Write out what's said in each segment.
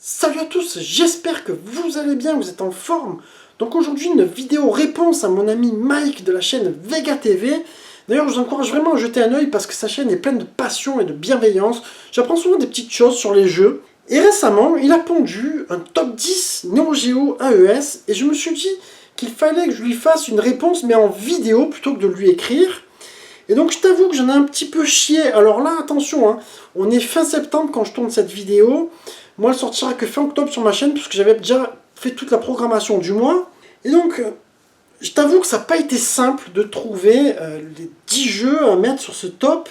Salut à tous, j'espère que vous allez bien, vous êtes en forme. Donc aujourd'hui une vidéo réponse à mon ami Mike de la chaîne Vega TV. D'ailleurs je vous encourage vraiment à jeter un oeil parce que sa chaîne est pleine de passion et de bienveillance. J'apprends souvent des petites choses sur les jeux. Et récemment il a pondu un top 10 Neo Geo AES et je me suis dit qu'il fallait que je lui fasse une réponse mais en vidéo plutôt que de lui écrire. Et donc je t'avoue que j'en ai un petit peu chié. Alors là attention, on est fin septembre quand je tourne cette vidéo. Moi, elle sortira que fin octobre sur ma chaîne, puisque j'avais déjà fait toute la programmation du mois. Et donc, je t'avoue que ça n'a pas été simple de trouver les 10 jeux à mettre sur ce top.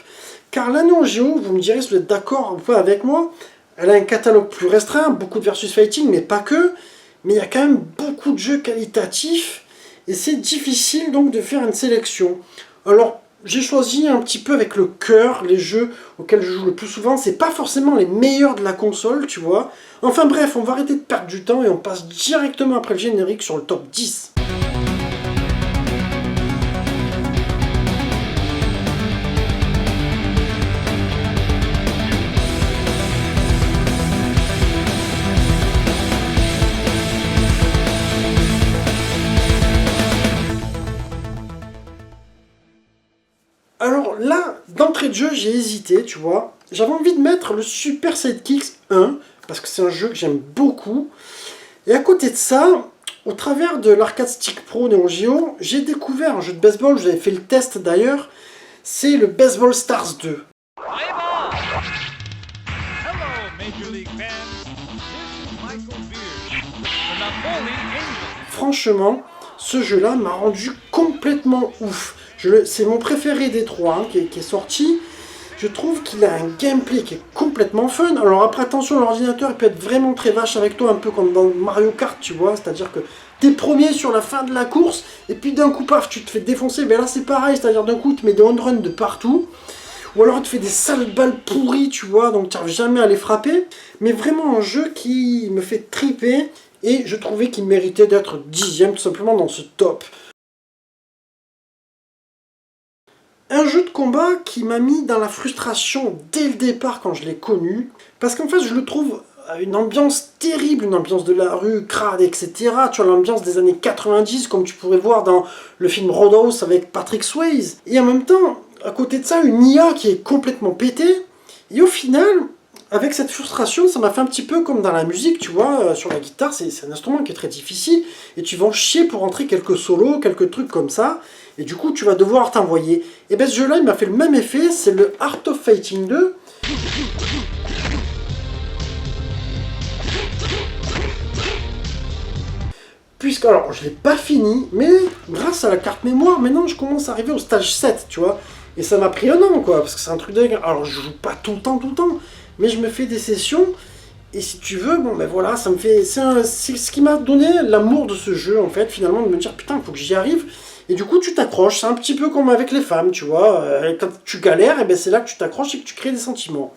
Car la Neo Geo, vous me direz si vous êtes d'accord ou pas avec moi, elle a un catalogue plus restreint, beaucoup de versus fighting, mais pas que. Mais il y a quand même beaucoup de jeux qualitatifs. Et c'est difficile donc de faire une sélection. Alors, j'ai choisi un petit peu avec le cœur les jeux auxquels je joue le plus souvent. C'est pas forcément les meilleurs de la console, tu vois. Enfin bref, on va arrêter de perdre du temps et on passe directement après le générique sur le top 10. Alors là, d'entrée de jeu, j'ai hésité, tu vois. J'avais envie de mettre le Super Sidekicks 1, parce que c'est un jeu que j'aime beaucoup. Et à côté de ça, au travers de l'Arcade Stick Pro Neo Geo, j'ai découvert un jeu de baseball, j'avais fait le test d'ailleurs, c'est le Baseball Stars 2. Franchement, ce jeu-là m'a rendu complètement ouf. C'est mon préféré des trois qui est sorti. Je trouve qu'il a un gameplay qui est complètement fun. Alors après, attention, l'ordinateur il peut être vraiment très vache avec toi, un peu comme dans Mario Kart, tu vois. C'est-à-dire que t'es premier sur la fin de la course, et puis d'un coup, paf, tu te fais défoncer. Ben là, c'est pareil, c'est-à-dire d'un coup, tu mets des home runs de partout. Ou alors, tu fais des sales balles pourries, tu vois, donc tu n'arrives jamais à les frapper. Mais vraiment un jeu qui me fait triper, et je trouvais qu'il méritait d'être 10e tout simplement dans ce top. Un jeu de combat qui m'a mis dans la frustration dès le départ quand je l'ai connu. Parce qu'en fait, je le trouve à une ambiance terrible, une ambiance de la rue, crade, etc. Tu as l'ambiance des années 90, comme tu pourrais voir dans le film Roadhouse avec Patrick Swayze. Et en même temps, à côté de ça, une IA qui est complètement pétée. Et au final, avec cette frustration, ça m'a fait un petit peu comme dans la musique, tu vois, sur la guitare, c'est un instrument qui est très difficile, et tu vas en chier pour rentrer quelques solos, quelques trucs comme ça, et du coup, tu vas devoir t'envoyer. Et bien ce jeu-là, il m'a fait le même effet, c'est le Art of Fighting 2. Puisque, alors, je ne l'ai pas fini, mais grâce à la carte mémoire, maintenant, je commence à arriver au stage 7, tu vois. Et ça m'a pris un an, quoi, parce que c'est un truc de... Alors, je joue pas tout le temps, mais je me fais des sessions, et si tu veux, bon ben voilà, ça me fait... C'est ce qui m'a donné l'amour de ce jeu, en fait, finalement, de me dire, putain, il faut que j'y arrive. Et du coup, tu t'accroches, c'est un petit peu comme avec les femmes, tu vois. Quand tu galères, et ben c'est là que tu t'accroches et que tu crées des sentiments.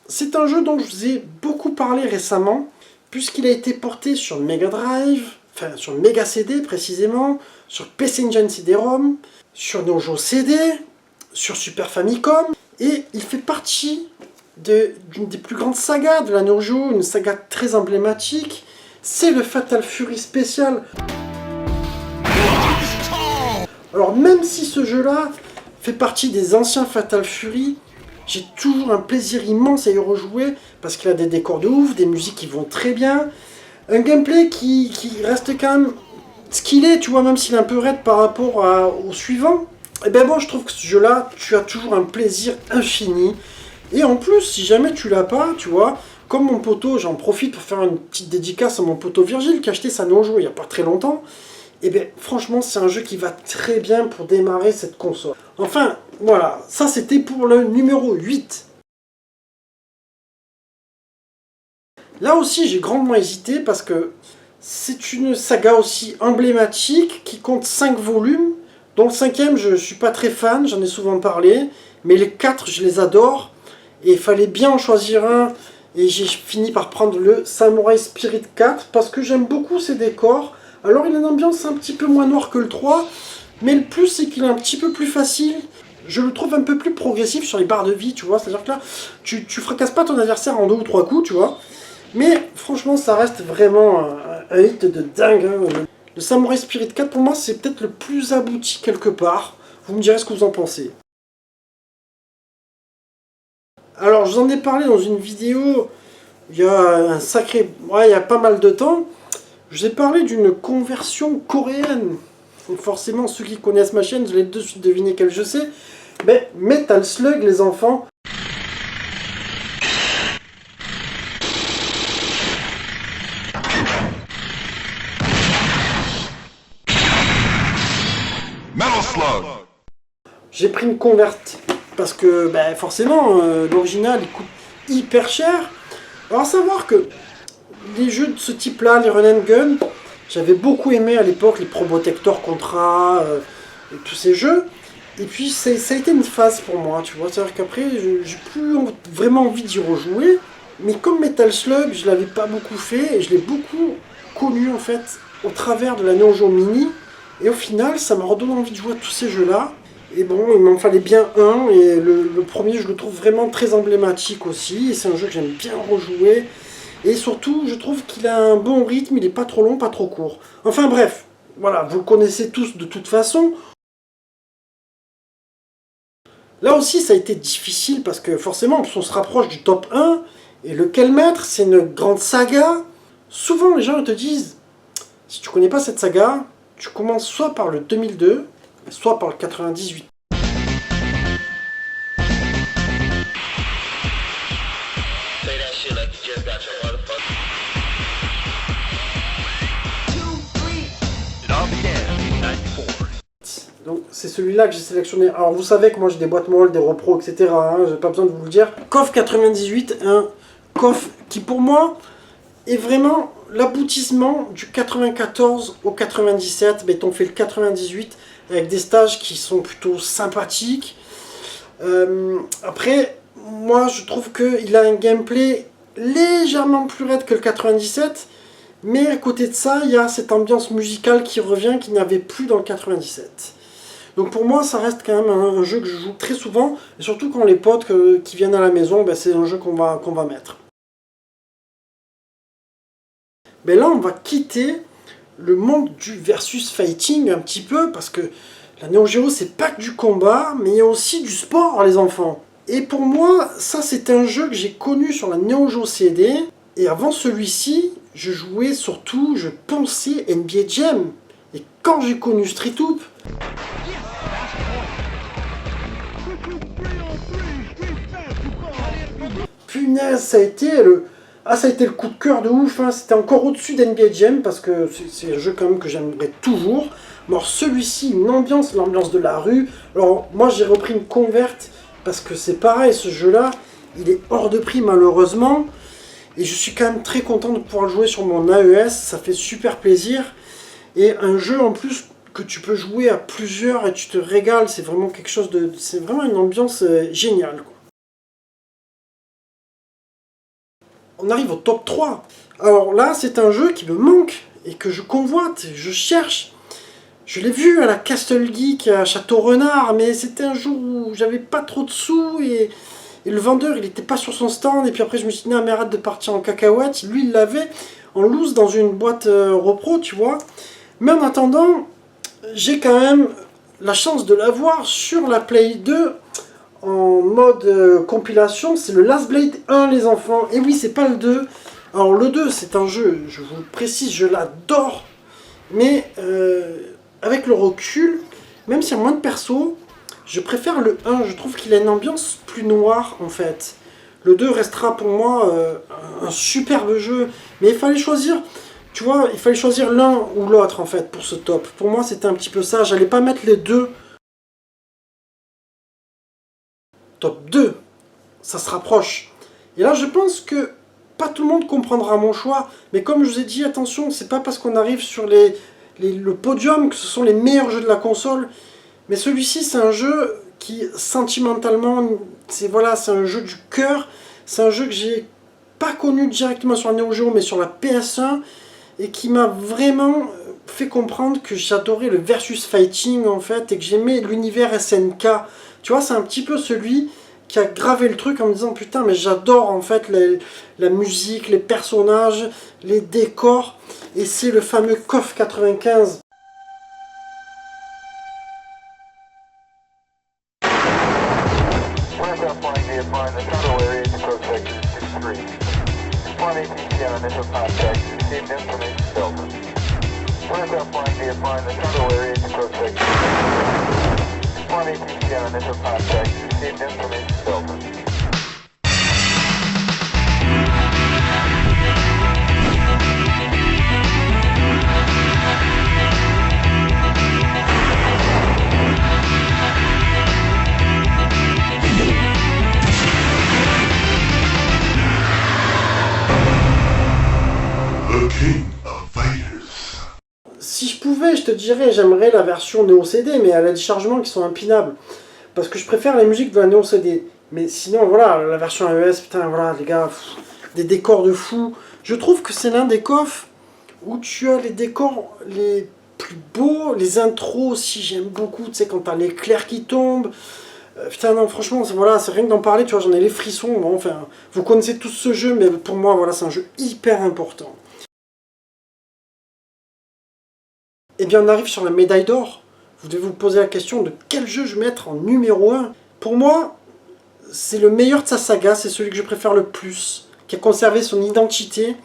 C'est un jeu dont je vous ai beaucoup parlé récemment, puisqu'il a été porté sur Mega Drive, enfin sur Mega CD précisément, sur PC Engine CD-ROM, sur Neo Geo CD, sur Super Famicom, et il fait partie d'une des plus grandes sagas de la Neo Geo, une saga très emblématique, c'est le Fatal Fury spécial. Alors même si ce jeu-là fait partie des anciens Fatal Fury, j'ai toujours un plaisir immense à y rejouer, parce qu'il a des décors de ouf, des musiques qui vont très bien, un gameplay qui reste quand même ce qu'il est, tu vois, même s'il est un peu raide par rapport au suivant. Et ben bon, je trouve que ce jeu-là, tu as toujours un plaisir infini. Et en plus, si jamais tu l'as pas, tu vois, comme mon poteau, j'en profite pour faire une petite dédicace à mon poteau Virgile qui a acheté sa Neo Geo il n'y a pas très longtemps. Et bien franchement, c'est un jeu qui va très bien pour démarrer cette console. Enfin, voilà, ça c'était pour le numéro 8. Là aussi, j'ai grandement hésité parce que c'est une saga aussi emblématique qui compte 5 volumes. Dont le 5e, je ne suis pas très fan, j'en ai souvent parlé. Mais les 4, je les adore. Et il fallait bien en choisir un. Et j'ai fini par prendre le Samurai Spirit 4 parce que j'aime beaucoup ses décors. Alors il a une ambiance un petit peu moins noire que le 3, mais le plus c'est qu'il est un petit peu plus facile. je le trouve un peu plus progressif sur les barres de vie, tu vois. C'est-à-dire que là, tu fracasses pas ton adversaire en 2 ou 3 coups, tu vois. Mais franchement, ça reste vraiment un hit de dingue. Hein. Le Samurai Spirit 4, pour moi, c'est peut-être le plus abouti quelque part. Vous me direz ce que vous en pensez. Alors, je vous en ai parlé dans une vidéo, il y a un sacré... Ouais, il y a pas mal de temps. Je vous ai parlé d'une conversion coréenne. Donc forcément, ceux qui connaissent ma chaîne, vous allez de suite deviner quel jeu c'est. Mais Metal Slug, les enfants. Metal Slug. J'ai pris une converte parce que ben, forcément l'original il coûte hyper cher. Alors à savoir que les jeux de ce type là, les run and gun, j'avais beaucoup aimé à l'époque les Probotector Contra et tous ces jeux. Et puis ça a été une phase pour moi, tu vois. C'est-à-dire qu'après j'ai plus vraiment envie d'y rejouer. Mais comme Metal Slug, je l'avais pas beaucoup fait et je l'ai beaucoup connu en fait au travers de la Neo Geo Mini. Et au final, ça m'a redonné envie de jouer à tous ces jeux-là. Et bon, il m'en fallait bien un. Et le premier, je le trouve vraiment très emblématique aussi. Et c'est un jeu que j'aime bien rejouer. Et surtout, je trouve qu'il a un bon rythme. Il n'est pas trop long, pas trop court. Enfin bref, voilà, vous le connaissez tous de toute façon. Là aussi, ça a été difficile parce que forcément, on se rapproche du top 1. Et lequel mettre, c'est une grande saga. Souvent, les gens te disent, si tu connais pas cette saga, tu commences soit par le 2002, soit par le 98. Donc c'est celui-là que j'ai sélectionné. Alors vous savez que moi j'ai des boîtes molles, des repros, etc. Hein, j'ai pas besoin de vous le dire. KOF 98, un KOF qui pour moi est vraiment l'aboutissement du 94 au 97. Mais on fait le 98 avec des stages qui sont plutôt sympathiques. Après, moi je trouve qu'il a un gameplay légèrement plus raide que le 97. Mais à côté de ça, il y a cette ambiance musicale qui revient, qu'il n'y avait plus dans le 97. Donc pour moi, ça reste quand même un jeu que je joue très souvent, et surtout quand les potes qui viennent à la maison, ben, c'est un jeu qu'on va mettre. Mais là, on va quitter le monde du versus fighting un petit peu, parce que la Neo Geo, c'est pas que du combat, mais il y a aussi du sport, les enfants. Et pour moi, ça c'est un jeu que j'ai connu sur la Neo Geo CD, et avant celui-ci, je jouais surtout, je pensais NBA Jam. Et quand j'ai connu Street Hoop, punaise, ça a été le coup de cœur de ouf. Hein. C'était encore au-dessus d'NBA Jam parce que c'est un jeu quand même que j'aimerais toujours. Mais alors celui-ci, une ambiance, l'ambiance de la rue. Alors moi j'ai repris une converte parce que c'est pareil, ce jeu-là, il est hors de prix malheureusement. Et je suis quand même très content de pouvoir le jouer sur mon AES, ça fait super plaisir. Et un jeu en plus que tu peux jouer à plusieurs et tu te régales, c'est vraiment quelque chose de... C'est vraiment une ambiance géniale, quoi. On arrive au top 3. Alors là, c'est un jeu qui me manque et que je convoite, je cherche. Je l'ai vu à la Castle Geek à Château-Renard, mais c'était un jour où j'avais pas trop de sous et le vendeur il était pas sur son stand. Et puis après je me suis dit, non mais arrête de partir en cacahuète. Lui il l'avait en loose dans une boîte repro, tu vois. Mais en attendant, j'ai quand même la chance de l'avoir sur la Play 2 en mode compilation. C'est le Last Blade 1 les enfants. Et oui, c'est pas le 2. Alors le 2 c'est un jeu, je vous le précise, je l'adore. Mais avec le recul, même s'il y a moins de persos, je préfère le 1. Je trouve qu'il a une ambiance plus noire en fait. Le 2 restera pour moi un superbe jeu. Mais il fallait choisir, tu vois, il fallait choisir l'un ou l'autre en fait pour ce top. Pour moi c'était un petit peu ça. J'allais pas mettre les deux. Top 2, ça se rapproche. Et là je pense que pas tout le monde comprendra mon choix. Mais comme je vous ai dit, attention, c'est pas parce qu'on arrive sur le podium que ce sont les meilleurs jeux de la console. Mais celui-ci c'est un jeu qui sentimentalement, c'est voilà, c'est un jeu du cœur. C'est un jeu que j'ai pas connu directement sur la Neo Geo mais sur la PS1. et qui m'a vraiment fait comprendre que j'adorais le versus fighting en fait et que j'aimais l'univers SNK. Tu vois, c'est un petit peu celui qui a gravé le truc en me disant putain mais j'adore en fait la musique, les personnages, les décors, et c'est le fameux KOF 95. Si je pouvais, je te dirais, j'aimerais la version Neo CD, mais elle a des chargements qui sont impinables. Parce que je préfère les musiques de la Neo CD. Mais sinon, voilà, la version AES, putain, voilà, les gars, des décors de fou. Je trouve que c'est l'un des KOF où tu as les décors les plus beaux, les intros aussi, j'aime beaucoup, tu sais, quand t'as l'éclair qui tombe. Putain, non, franchement, voilà, c'est rien que d'en parler, tu vois, j'en ai les frissons. Bon, enfin, vous connaissez tous ce jeu, mais pour moi, voilà, c'est un jeu hyper important. Et bien, on arrive sur la médaille d'or. Vous devez vous poser la question de quel jeu je vais mettre en numéro 1. Pour moi, c'est le meilleur de sa saga, c'est celui que je préfère le plus, qui a conservé son identité,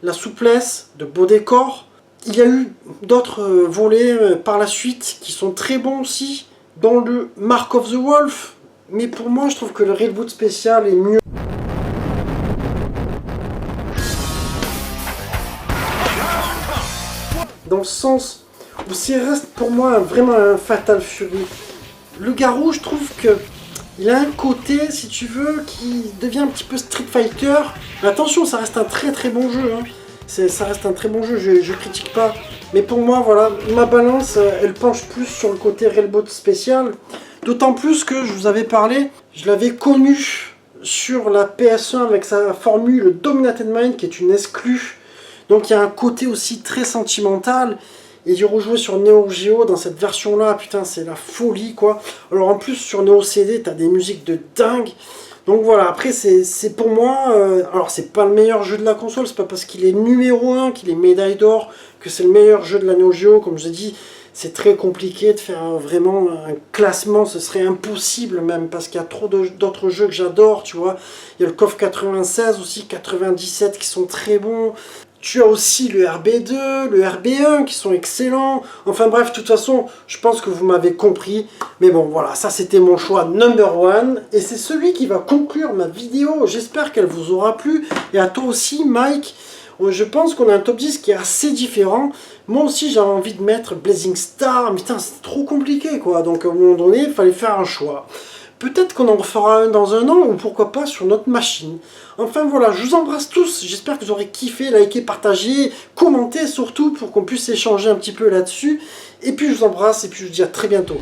la souplesse, de beaux décors. Il y a eu d'autres volets par la suite qui sont très bons aussi, dont le Mark of the Wolf. Mais pour moi, je trouve que le Railboot spécial est mieux. Dans le sens où c'est reste pour moi vraiment un Fatal Fury. Le garou, je trouve que il a un côté, si tu veux, qui devient un petit peu Street Fighter. Mais attention, ça reste un très très bon jeu. Hein. Ça reste un très bon jeu, je critique pas. Mais pour moi, voilà, ma balance, elle penche plus sur le côté Railboot spécial. D'autant plus que, je vous avais parlé, je l'avais connu sur la PS1 avec sa formule Dominated Mind, qui est une exclue. Donc il y a un côté aussi très sentimental. Et d'y rejouer sur Neo Geo dans cette version là, putain c'est la folie quoi. Alors en plus sur Neo CD t'as des musiques de dingue. Donc voilà, après c'est pour moi, alors c'est pas le meilleur jeu de la console, c'est pas parce qu'il est numéro 1, qu'il est médaille d'or, que c'est le meilleur jeu de la Neo Geo. Comme je dis, c'est très compliqué de faire vraiment un classement, ce serait impossible même, parce qu'il y a trop d'autres jeux que j'adore, tu vois. Il y a le KOF 96 aussi, 97 qui sont très bons. Tu as aussi le RB2, le RB1 qui sont excellents. Enfin bref, de toute façon, je pense que vous m'avez compris. Mais bon, voilà, ça c'était mon choix number 1. Et c'est celui qui va conclure ma vidéo. J'espère qu'elle vous aura plu. Et à toi aussi, Mike. Je pense qu'on a un top 10 qui est assez différent. Moi aussi, j'avais envie de mettre Blazing Star. Mais putain, c'est trop compliqué, quoi. Donc à un moment donné, il fallait faire un choix. Peut-être qu'on en refera un dans un an, ou pourquoi pas sur notre machine. Enfin voilà, je vous embrasse tous, j'espère que vous aurez kiffé, liké, partagé, commenté surtout, pour qu'on puisse échanger un petit peu là-dessus. Et puis je vous embrasse, et puis je vous dis à très bientôt.